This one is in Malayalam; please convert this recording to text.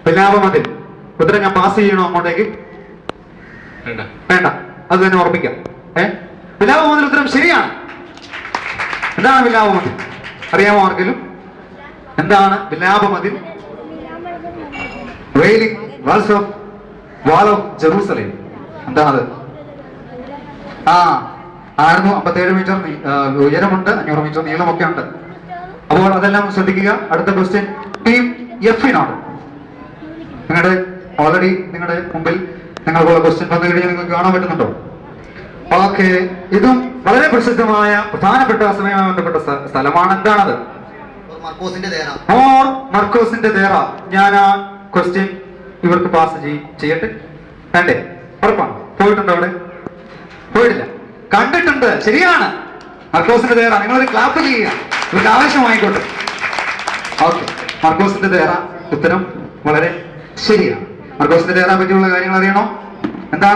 വിലാപമതിൽ. ഉത്തരം ഞാൻ പാസ് ചെയ്യണോ അങ്ങോട്ടേക്ക്? വേണ്ട, അത് തന്നെ ഉറപ്പിക്കാം. വിലാപമതിൽ ഉത്തരം ശരിയാണ്. എന്താണ് വിലാപമതിൽ? അറിയാമോ ആർക്കെങ്കിലും? എന്താണ് വിലാപമതിൽ? Wailing walls of wall of Jerusalem. എന്താണത്? ആയിരുന്നു. 57 മീറ്റർ ഉയരമുണ്ട്, 500 മീറ്റർ നീളമൊക്കെ ഉണ്ട്. അപ്പോൾ അതെല്ലാം ശ്രദ്ധിക്കുക. അടുത്ത ക്വസ്റ്റ്യൻ ടീം എഫിനാണ്. ഓൾറെഡി നിങ്ങളുടെ മുമ്പിൽ നിങ്ങൾക്കുള്ള ക്വസ്റ്റ്യൻ വന്നു കഴിഞ്ഞാൽ നിങ്ങൾക്ക് കാണാൻ പറ്റുന്നുണ്ടോ? ഓക്കെ, ഇതും വളരെ പ്രസിദ്ധമായ പ്രധാനപ്പെട്ട സമയവുമായി ബന്ധപ്പെട്ട സ്ഥലമാണ്. എന്താണത്? മർക്കോസിന്റെ ദേറ. ഞാൻ ആ ക്വസ്റ്റ്യൻ ഇവർക്ക് പാസ് ചെയ്യട്ടെ? വേണ്ടേ? ഉറപ്പാണ്. പോയിട്ടുണ്ടോ അവിടെ? പോയിട്ടില്ല, കണ്ടിട്ടുണ്ട്. ശരിയാണ്, മർക്കോസിന്റെ ദേറ. നിങ്ങളൊരു ക്ലാപ്പ് ചെയ്യുക, ഇവർക്ക് ആവശ്യമായിക്കോട്ടെ. ഓക്കെ, മർക്കോസിന്റെ ദേറ ഉത്തരം വളരെ ശരിയാണ്. മർക്കോസിന്റെ ദേറ പറ്റിയുള്ള കാര്യങ്ങൾ അറിയണോ? എന്താണ്